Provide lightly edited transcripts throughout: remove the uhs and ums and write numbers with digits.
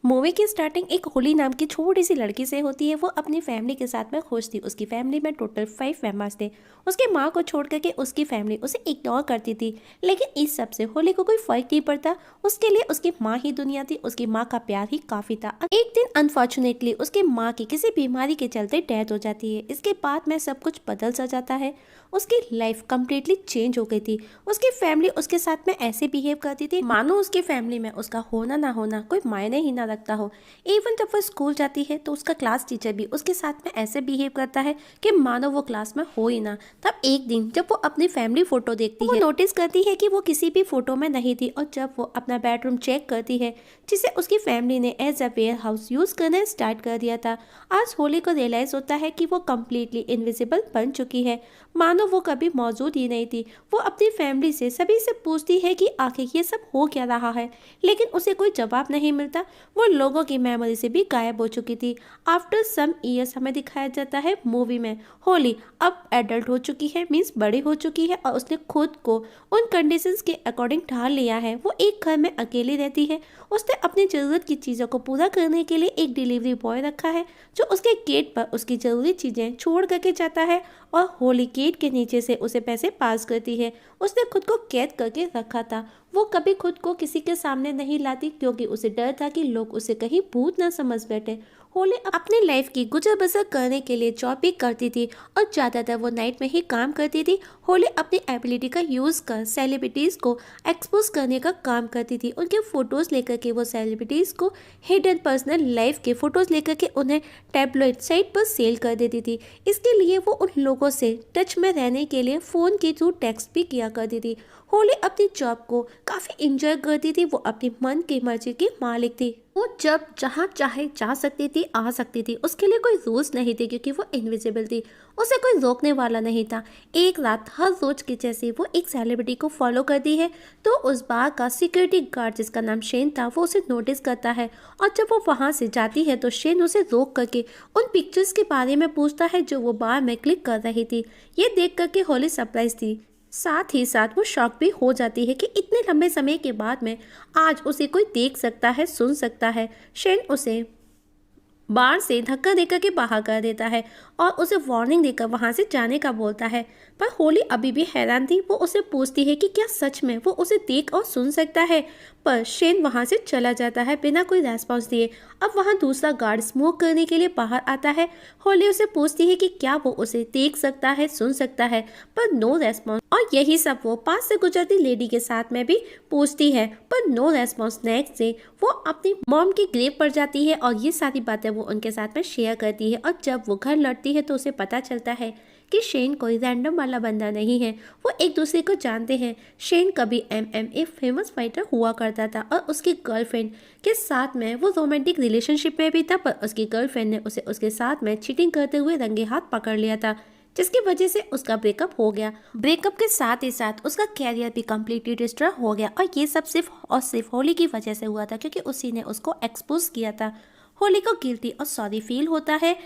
Movie की starting एक होली नाम की छोटी सी लड़की से होती है। वो अपनी फैमिली के साथ में खुश थी। उसकी फैमिली में टोटल 5 मेंबर्स थे। उसकी माँ को छोड़ करके उसकी फैमिली उसे इग्नोर करती थी, लेकिन इस सब से होली को कोई फर्क नहीं पड़ता। उसके लिए उसकी माँ ही दुनिया थी। उसकी माँ का प्यार ही काफी था। एक दिन अनफॉर्चुनेटली उसकी माँ की किसी बीमारी के चलते डेथ हो जाती है। इसके बाद में सब कुछ बदल सा जाता है। उसकी लाइफ कम्प्लीटली चेंज हो गई थी। उसकी फैमिली उसके साथ में ऐसे बिहेव करती थी मानो उसकी फैमिली में उसका होना ना होना कोई मायने ही ना रखता हो। इवन जब वो स्कूल जाती है तो उसका क्लास टीचर भी उसके साथ में ऐसे बिहेव करता है कि मानो वो क्लास में हो ही ना। तब एक दिन जब वो अपनी फैमिली फोटो देखती है, वो नोटिस करती है कि वो किसी भी फोटो में नहीं थी। और जब वो अपना बेडरूम चेक करती है, जिसे उसकी फैमिली ने as a warehouse use करना स्टार्ट कर दिया था, आज होली को रियलाइज होता है कि वो कम्प्लीटली इनविजिबल बन चुकी है, मानो वो कभी मौजूद ही नहीं थी। वो अपनी फैमिली से सभी से पूछती है कि आखिर ये सब हो क्या रहा है, लेकिन उसे कोई जवाब नहीं मिलता। वो लोगों की मेमोरी से भी गायब हो चुकी थी। आफ्टर सम ईयर्स हमें दिखाया जाता है मूवी में होली अब एडल्ट हो चुकी है, मीन्स बड़ी हो चुकी है, और उसने खुद को उन कंडीशंस के अकॉर्डिंग ढाल लिया है। वो एक घर में अकेली रहती है। उसने अपनी ज़रूरत की चीज़ों को पूरा करने के लिए एक डिलीवरी बॉय रखा है, जो उसके गेट पर उसकी ज़रूरी चीज़ें छोड़ करके जाता है और होली गेट के नीचे से उसे पैसे पास करती है। उसने खुद को कैद करके रखा था। वो कभी खुद को किसी के सामने नहीं लाती, क्योंकि उसे डर था कि लोग उसे कहीं भूत ना समझ बैठे। होली अपनी लाइफ की गुजर बसर करने के लिए जॉब भी करती थी और ज़्यादातर वो नाइट में ही काम करती थी। होली अपनी एबिलिटी का यूज़ कर सेलिब्रिटीज़ को एक्सपोज करने का काम करती थी। उनके फ़ोटोज़ लेकर के वो सेलिब्रिटीज़ को हिडन पर्सनल लाइफ के फ़ोटोज़ लेकर के उन्हें टैबलॉइड साइट पर सेल कर देती थी। इसके लिए वो उन लोगों से टच में रहने के लिए फ़ोन के थ्रू टेक्स्ट भी किया करती थी। होली अपनी जॉब को काफ़ी इंजॉय करती थी। वो अपनी मन की मर्जी की मालिक थी। वो जब जहाँ चाहे जा सकती थी, आ सकती थी। उसके लिए कोई रूल्स नहीं थे, क्योंकि वो इनविजिबल थी। उसे कोई रोकने वाला नहीं था। एक रात हर रोज की जैसे वो एक सेलिब्रिटी को फॉलो करती है, तो उस बार का सिक्योरिटी गार्ड जिसका नाम शेन था, वो उसे नोटिस करता है। और जब वो वहाँ से जाती है तो शेन उसे रोक करके उन पिक्चर्स के बारे में पूछता है जो वो बार में क्लिक कर रही थी। ये देख करके होली सरप्राइज थी। साथ ही साथ वो शॉक भी हो जाती है कि इतने लंबे समय के बाद में आज उसे कोई देख सकता है, सुन सकता है। शेन उसे बार से धक्का देकर के बाहर कर देता है और उसे वार्निंग देकर वहां से जाने का बोलता है। पर होली अभी भी हैरान थी। वो उसे पूछती है कि क्या सच में वो उसे देख और सुन सकता है, पर शेन वहां से चला जाता है बिना कोई रेस्पॉन्स दिए। अब वहां दूसरा गार्ड स्मोक करने के लिए बाहर आता है। होली उसे पूछती है कि क्या वो उसे देख सकता है, सुन सकता है, पर नो रेस्पॉन्स। और यही सब वो पास से गुजरती लेडी के साथ में भी पूछती है, पर नो रेस्पॉन्स। नेक्स्ट डे वो अपनी मॉम की ग्रेव पर जाती है और ये सारी बातें वो उनके साथ में शेयर करती है। और जब वो घर लौटती है तो उसे पता चलता है कि शेन कोई रैंडम वाला बंदा नहीं है। वो एक दूसरे को जानते हैं। शेन कभी MMA फेमस फाइटर हुआ करता था और उसकी गर्लफ्रेंड के साथ में वो रोमांटिक रिलेशनशिप में भी था, पर उसकी गर्लफ्रेंड ने उसे उसके साथ में चीटिंग करते हुए रंगे हाथ पकड़ लिया था, जिसकी वजह से उसका ब्रेकअप हो गया। ब्रेकअप के साथ ही साथ उसका कैरियर भी कम्प्लीटली डिस्ट्रॉय हो गया। और ये सब सिर्फ और सिर्फ होली की वजह से हुआ था, क्योंकि उसी ने उसको एक्सपोज किया था। होली को गिल्टी और सॉरी फील होता है।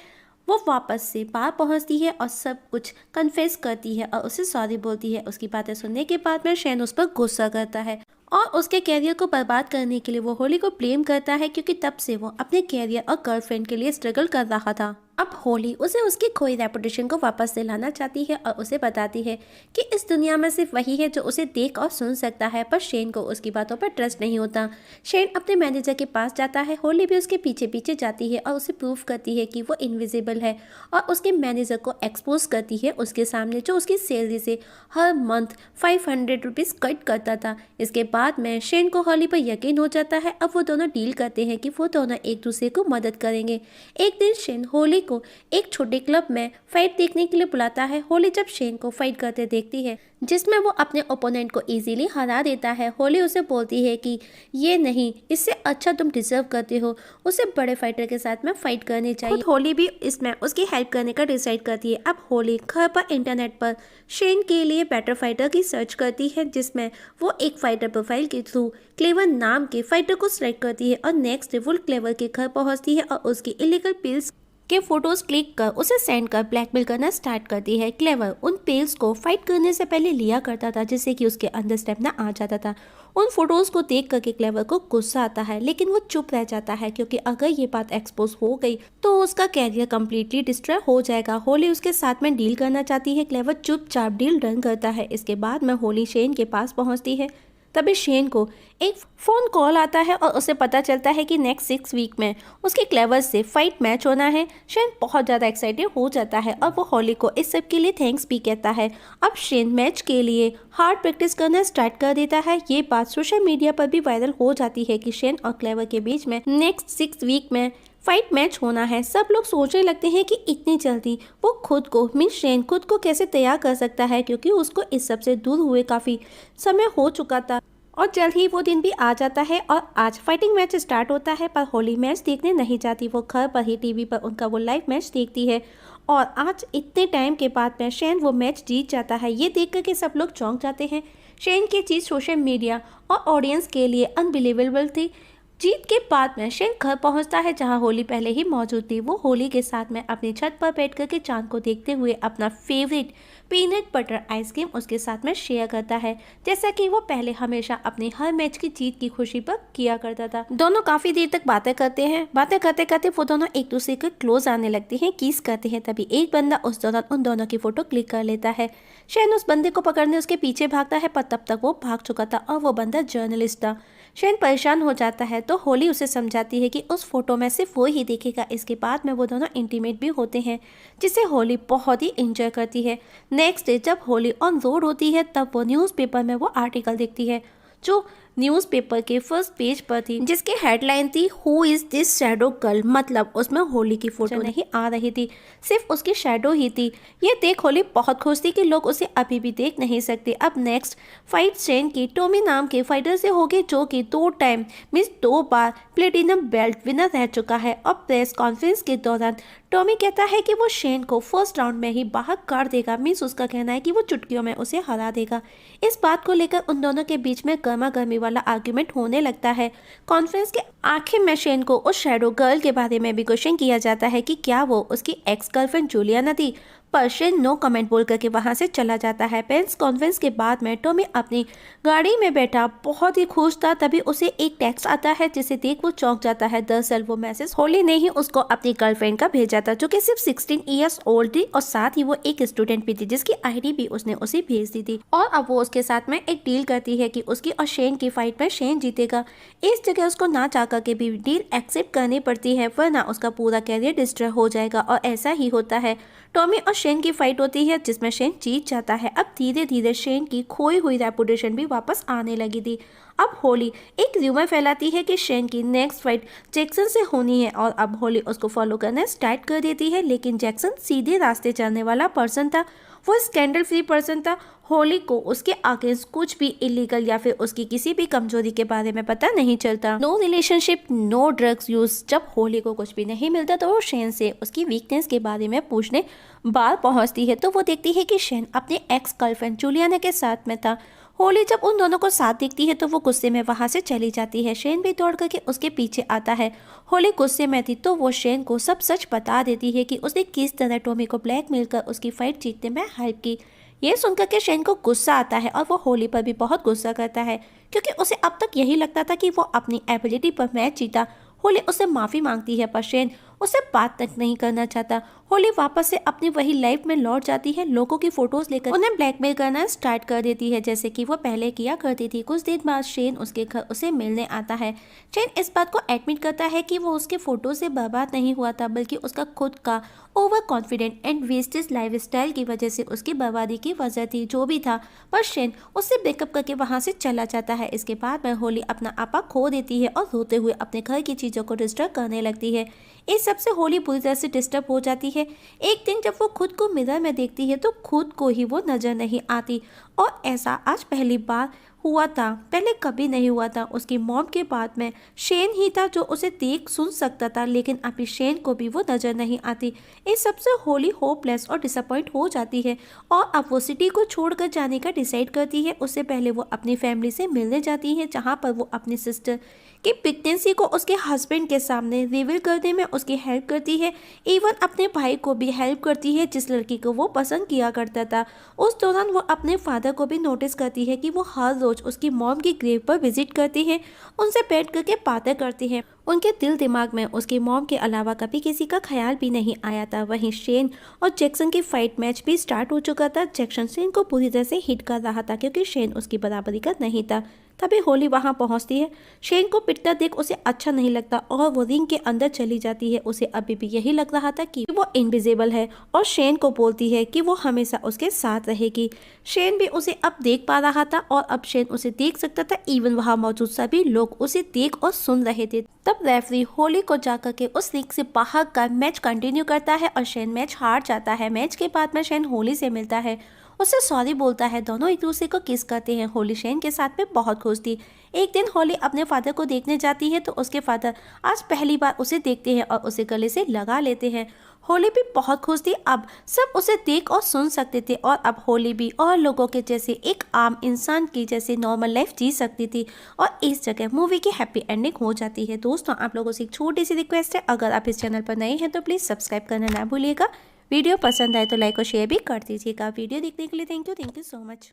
वो वापस से बाहर पहुंचती है और सब कुछ कन्फेस करती है और उसे सॉरी बोलती है। उसकी बातें सुनने के बाद में शेन उस पर गुस्सा करता है और उसके कैरियर को बर्बाद करने के लिए वो होली को ब्लेम करता है, क्योंकि तब से वो अपने कैरियर और गर्लफ्रेंड के लिए स्ट्रगल कर रहा था। अब होली उसे उसकी खोई रेपुटेशन को वापस दिलाना चाहती है और उसे बताती है कि इस दुनिया में सिर्फ वही है जो उसे देख और सुन सकता है। पर शेन को उसकी बातों पर ट्रस्ट नहीं होता। शेन अपने मैनेजर के पास जाता है। होली भी उसके पीछे पीछे जाती है और उसे प्रूव करती है कि वो इनविजिबल है, और उसके मैनेजर को एक्सपोज करती है उसके सामने, जो उसकी सैलरी से हर मंथ 500 रुपीज़ कट करता था। इसके बाद में शेन को होली पर यकीन हो जाता है। अब वो दोनों डील करते हैं कि वो दोनों एक दूसरे को मदद करेंगे। एक दिन शेन होली को एक छोटे क्लब में फाइट देखने के लिए बुलाता है। होली जब शेन को फाइट करते देखती है, जिसमें वो अपने ओपोनेंट को इजीली हरा देता है, होली उसे बोलती है कि ये नहीं, इससे अच्छा तुम डिजर्व करते हो, उसे बड़े फाइटर के साथ में फाइट करनी चाहिए। होली भी इसमें उसकी हेल्प करने का डिसाइड करती है। अब होली घर पर इंटरनेट पर शेन के लिए बेटर फाइटर की सर्च करती है, जिसमें वो एक फाइटर प्रोफाइल के थ्रू क्लेवर नाम के फाइटर को सिलेक्ट करती है और नेक्स्ट डे वो क्लेवर के घर पहुंचती है और उसकी इलीगल पिल्स के फोटोज क्लिक कर उसे सेंड कर ब्लैकमेल करना स्टार्ट करती है। क्लेवर उन पेल्स को फाइट करने से पहले लिया करता था जिससे कि उसके अंदर स्टेमिना आ जाता था। उन फोटोज को देख करके क्लेवर को गुस्सा आता है, लेकिन वो चुप रह जाता है क्योंकि अगर ये बात एक्सपोज हो गई तो उसका कैरियर कंप्लीटली डिस्ट्रॉय हो जाएगा। होली उसके साथ में डील करना चाहती है। क्लेवर चुपचाप डील डन करता है। इसके बाद में होली शेन के पास पहुंचती है। तभी शेन को एक फ़ोन कॉल आता है और उसे पता चलता है कि नेक्स्ट 6 वीक में उसके क्लेवर से फाइट मैच होना है। शेन बहुत ज़्यादा एक्साइटेड हो जाता है और वो होली को इस सब के लिए थैंक्स भी कहता है। अब शेन मैच के लिए हार्ड प्रैक्टिस करना स्टार्ट कर देता है। ये बात सोशल मीडिया पर भी वायरल हो जाती है कि शेन और क्लेवर के बीच में नेक्स्ट 6 वीक में फाइट मैच होना है। सब लोग सोचने लगते हैं कि इतनी जल्दी वो खुद को शेन खुद को कैसे तैयार कर सकता है, क्योंकि उसको इस सब से दूर हुए काफ़ी समय हो चुका था और जल्द ही वो दिन भी आ जाता है। और आज फाइटिंग मैच स्टार्ट होता है, पर होली मैच देखने नहीं जाती। वो घर पर ही टीवी पर उनका वो लाइव मैच देखती है और आज इतने टाइम के बाद में शेन वो मैच जीत जाता है। ये देख कर के सब लोग चौंक जाते हैं। शेन की चीज़ सोशल मीडिया और ऑडियंस के लिए अनबिलीवेबल थी। जीत के बाद में शेन घर पहुंचता है जहां होली पहले ही मौजूद थी। वो होली के साथ में अपनी छत पर बैठ कर के चांद को देखते हुए अपना फेवरेट पीनट बटर आइसक्रीम उसके साथ में शेयर करता है, जैसा कि वो पहले हमेशा अपनी हर मैच की जीत की खुशी पर किया करता था। दोनों काफी देर तक बातें करते हैं। बातें करते करते वो दोनों एक दूसरे के क्लोज आने लगते हैं, किस करते हैं। तभी एक बंदा उस दौरान उन दोनों की फोटो क्लिक कर लेता है। शेन उस बंदे को पकड़ने उसके पीछे भागता है, पर तब तक वो भाग चुका था और वो बंदा जर्नलिस्ट था। शेन परेशान हो जाता है तो होली उसे समझाती है कि उस फोटो में सिर्फ वो ही देखेगा। इसके बाद में वो दोनों इंटीमेट भी होते हैं, जिसे होली बहुत ही एंजॉय करती है। नेक्स्ट डे जब होली ऑन रोड होती है तब वो न्यूज़पेपर में वो आर्टिकल देखती है जो न्यूज़पेपर के फर्स्ट पेज पर थी, जिसकी हेडलाइन थी who is this shadow girl. मतलब उसमें होली की फोटो नहीं आ रही थी, सिर्फ उसकी शैडो ही थी। ये देख होली बहुत खुश थी कि लोग उसे अभी भी देख नहीं सकते। अब नेक्स्ट फाइट शेन की टॉमी नाम के फाइटर से होगी, जो कि 2 बार प्लेटिनम बेल्ट विनर रह चुका है। और प्रेस कॉन्फ्रेंस के दौरान टॉमी कहता है कि वो शेन को फर्स्ट राउंड में ही बाहर कर देगा। मीन्स उसका कहना है कि वो चुटकियों में उसे हरा देगा। इस बात को लेकर उन दोनों के बीच में गर्मा गर्मी वाला आर्ग्यूमेंट होने लगता है। कॉन्फ्रेंस के आखिर में शेन को उस शैडो गर्ल के बारे में भी क्वेश्चन किया जाता है कि क्या वो उसकी एक्स गर्लफ्रेंड जूलियाना थी, पर शेन नो कमेंट बोल करके वहां से चला जाता है। प्रेस कॉन्फ्रेंस के बाद में टॉमी अपनी गाड़ी में बैठा बहुत ही खुश था। तभी उसे एक टेक्स्ट आता है जिसे देख वो चौंक जाता है। दरअसल वो मैसेज होली ने ही उसको अपनी गर्लफ्रेंड का भेजा था, जो कि सिर्फ 16 ईयर्स ओल्ड थी और साथ ही वो एक स्टूडेंट भी थी, जिसकी आईडी भी उसने उसे भेज दी थी। और अब वो उसके साथ में एक डील करती है कि उसकी और शेन की फाइट में शेन जीतेगा। इस जगह उसको ना चाहकर के भी डील एक्सेप्ट करनी पड़ती है, वरना उसका पूरा कैरियर डिस्ट्रॉय हो जाएगा। और ऐसा ही होता है। टॉमी और शेन की फाइट होती है जिसमें शेन जीत जाता है। अब धीरे धीरे शेन की खोई हुई रेपुटेशन भी वापस आने लगी थी। अब होली एक र्यूमर फैलाती है कि शेन की नेक्स्ट फाइट जैक्सन से होनी है और अब होली उसको फॉलो करना स्टार्ट कर देती है। लेकिन जैक्सन सीधे रास्ते चलने वाला पर्सन था, वो स्कैंडल फ्री पर्सन था। होली को उसके अगेंस्ट कुछ भी इलीगल या फिर उसकी किसी भी कमजोरी के बारे में पता नहीं चलता। No relationship, no drugs use. जब होली को कुछ भी नहीं मिलता तो वो शेन से उसकी वीकनेस के बारे में पूछने बाहर पहुंचती है, तो वो देखती है कि शेन अपने एक्स गर्लफ्रेंड जूलियाना के साथ में था। होली जब उन दोनों को साथ देखती है तो वो गुस्से में वहां से चली जाती है। शेन भी दौड़ करके उसके पीछे आता है। होली गुस्से में थी तो वो शेन को सब सच बता देती है कि उसने किस तरह टॉमी को ब्लैकमेल कर उसकी फाइट जीतने में हेल्प की। ये सुनकर के शेन को गुस्सा आता है और वो होली पर भी बहुत गुस्सा करता है, क्योंकि उसे अब तक यही लगता था कि वो अपनी एबिलिटी पर मैच जीता। होली उससे माफ़ी मांगती है पर शेन उससे बात तक नहीं करना चाहता। होली वापस से अपनी वही लाइफ में लौट जाती है। लोगों की फोटोज लेकर उन्हें ब्लैकमेल करना स्टार्ट कर देती है, जैसे कि वो पहले किया करती थी। कुछ दिन बाद शेन उसके घर उसे मिलने आता है। शेन इस बात को एडमिट करता है कि वो उसके फोटो से बर्बाद नहीं हुआ था, बल्कि उसका खुद का over confident and wastage life style की वजह से उसकी बर्बादी की वजह थी। जो भी था, पर शेन उससे ब्रेकअप करके वहां से चला जाता है। इसके बाद में होली अपना आपा खो देती है और रोते हुए अपने घर की चीज़ों को डिस्टर्ब करने लगती है। इस सब से होली बुरी तरह से डिस्टर्ब हो जाती है। एक दिन जब वो खुद को मिरर में देखती है तो खुद को ही वो नजर नहीं आती, और ऐसा आज पहली बार हुआ था, पहले कभी नहीं हुआ था। उसकी मॉम के बाद में शेन ही था जो उसे देख सुन सकता था, लेकिन अभी शेन को भी वो नजर नहीं आती। इस सबसे होली होपलेस और डिसअपॉइंट हो जाती है और अब वो सिटी को छोड़कर जाने का डिसाइड करती है। उससे पहले वो अपनी फैमिली से मिलने जाती है, जहाँ पर वो अपनी सिस्टर कि प्रेगनेंसी को उसके हस्बैंड के सामने रिवील करने में उसकी हेल्प करती है, इवन अपने भाई को भी हेल्प करती है जिस लड़की को वो पसंद किया करता था। उस दौरान वो अपने फादर को भी नोटिस करती है कि वो हर रोज उसकी मॉम की ग्रेव पर विजिट करती है, उनसे बैठ करके बातें करती है। उनके दिल दिमाग में उसकी मॉम के अलावा कभी किसी का ख्याल भी नहीं आया था। वहीं शेन और जैक्सन की फाइट मैच भी स्टार्ट हो चुका था। जैक्सन शेन को पूरी तरह से हिट कर रहा था क्योंकि शेन उसकी बराबरी का नहीं था। तभी होली वहां पहुंचती है। शेन को पिटता देख उसे अच्छा नहीं लगता और वो रिंग के अंदर चली जाती है। उसे अभी भी यही लग रहा था कि वो इनविजिबल है और शेन को बोलती है कि वो हमेशा उसके साथ रहेगी। शेन भी उसे अब देख पा रहा था और अब शेन उसे देख सकता था। इवन वहां मौजूद सभी लोग उसे देख और सुन रहे थे। तब रेफरी होली को जाकर के उस रिंग से बाहर कर मैच कंटिन्यू करता है और शेन मैच हार जाता है। मैच के बाद में शेन होली से मिलता है, उससे सॉरी बोलता है। दोनों एक दूसरे को किस करते हैं। होली शेन के साथ में बहुत खुश थी। एक दिन होली अपने फादर को देखने जाती है तो उसके फादर आज पहली बार उसे देखते हैं और उसे गले से लगा लेते हैं। होली भी बहुत खुश थी, अब सब उसे देख और सुन सकते थे और अब होली भी और लोगों के जैसे एक आम इंसान की जैसे नॉर्मल लाइफ जी सकती थी और इस जगह मूवी की हैप्पी एंडिंग हो जाती है। दोस्तों, आप लोगों से एक छोटी सी रिक्वेस्ट है, अगर आप इस चैनल पर नए हैं तो प्लीज़ सब्सक्राइब करना ना भूलिएगा। वीडियो पसंद आए तो लाइक और शेयर भी कर दीजिएगा। वीडियो देखने के लिए थैंक यू सो मच।